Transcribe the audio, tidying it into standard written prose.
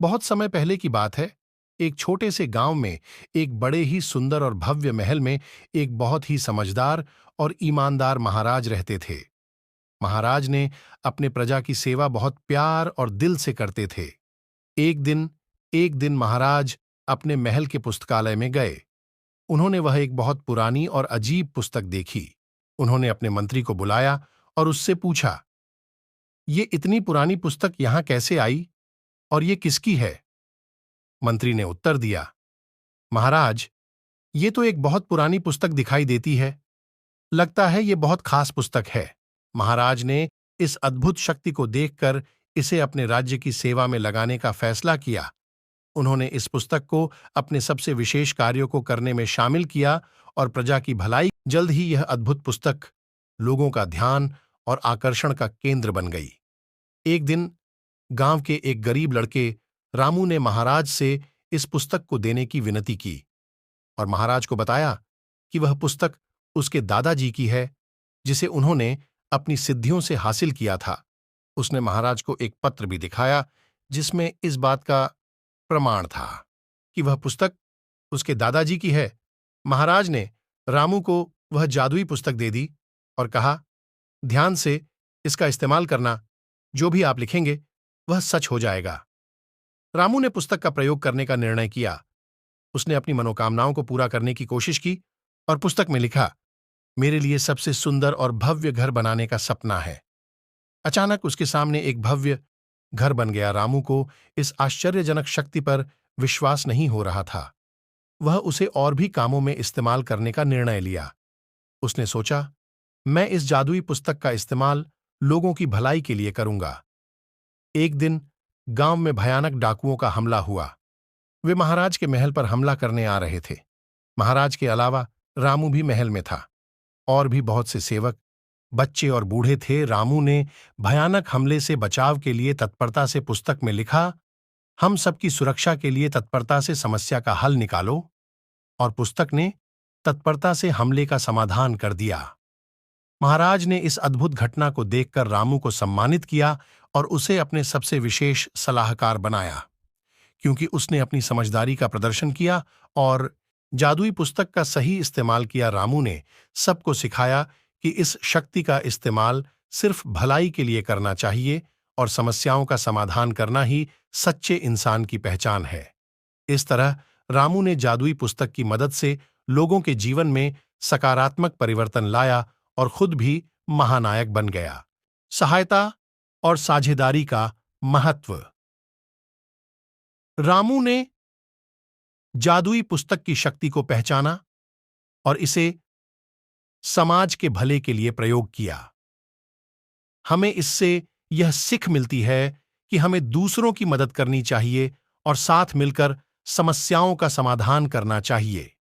बहुत समय पहले की बात है। एक छोटे से गांव में एक बड़े ही सुंदर और भव्य महल में एक बहुत ही समझदार और ईमानदार महाराज रहते थे। महाराज ने अपने प्रजा की सेवा बहुत प्यार और दिल से करते थे। एक दिन महाराज अपने महल के पुस्तकालय में गए। उन्होंने वह एक बहुत पुरानी और अजीब पुस्तक देखी। उन्होंने अपने मंत्री को बुलाया और उससे पूछा, ये इतनी पुरानी पुस्तक यहां कैसे आई और ये किसकी है? मंत्री ने उत्तर दिया, महाराज, ये तो एक बहुत पुरानी पुस्तक दिखाई देती है। लगता है ये बहुत खास पुस्तक है। महाराज ने इस अद्भुत शक्ति को देखकर इसे अपने राज्य की सेवा में लगाने का फैसला किया। उन्होंने इस पुस्तक को अपने सबसे विशेष कार्यों को करने में शामिल किया और प्रजा की भलाई। जल्द ही यह अद्भुत पुस्तक लोगों का ध्यान और आकर्षण का केंद्र बन गई। एक दिन गांव के एक गरीब लड़के रामू ने महाराज से इस पुस्तक को देने की विनती की और महाराज को बताया कि वह पुस्तक उसके दादाजी की है, जिसे उन्होंने अपनी सिद्धियों से हासिल किया था। उसने महाराज को एक पत्र भी दिखाया जिसमें इस बात का प्रमाण था कि वह पुस्तक उसके दादाजी की है। महाराज ने रामू को वह जादुई पुस्तक दे दी और कहा, ध्यान से इसका इस्तेमाल करना, जो भी आप लिखेंगे वह सच हो जाएगा। रामू ने पुस्तक का प्रयोग करने का निर्णय किया। उसने अपनी मनोकामनाओं को पूरा करने की कोशिश की और पुस्तक में लिखा, मेरे लिए सबसे सुंदर और भव्य घर बनाने का सपना है। अचानक उसके सामने एक भव्य घर बन गया। रामू को इस आश्चर्यजनक शक्ति पर विश्वास नहीं हो रहा था। वह उसे और भी कामों में इस्तेमाल करने का निर्णय लिया। उसने सोचा, मैं इस जादुई पुस्तक का इस्तेमाल लोगों की भलाई के लिए करूंगा। एक दिन गांव में भयानक डाकुओं का हमला हुआ। वे महाराज के महल पर हमला करने आ रहे थे। महाराज के अलावा रामू भी महल में था। और भी बहुत से सेवक, बच्चे और बूढ़े थे। रामू ने भयानक हमले से बचाव के लिए तत्परता से पुस्तक में लिखा, हम सबकी सुरक्षा के लिए तत्परता से समस्या का हल निकालो। और पुस्तक ने तत्परता से हमले का समाधान कर दिया। महाराज ने इस अद्भुत घटना को देखकर रामू को सम्मानित किया और उसे अपने सबसे विशेष सलाहकार बनाया, क्योंकि उसने अपनी समझदारी का प्रदर्शन किया और जादुई पुस्तक का सही इस्तेमाल किया। रामू ने सबको सिखाया कि इस शक्ति का इस्तेमाल सिर्फ भलाई के लिए करना चाहिए और समस्याओं का समाधान करना ही सच्चे इंसान की पहचान है। इस तरह रामू ने जादुई पुस्तक की मदद से लोगों के जीवन में सकारात्मक परिवर्तन लाया और खुद भी महानायक बन गया। सहायता और साझेदारी का महत्व। रामू ने जादुई पुस्तक की शक्ति को पहचाना और इसे समाज के भले के लिए प्रयोग किया। हमें इससे यह सीख मिलती है कि हमें दूसरों की मदद करनी चाहिए और साथ मिलकर समस्याओं का समाधान करना चाहिए।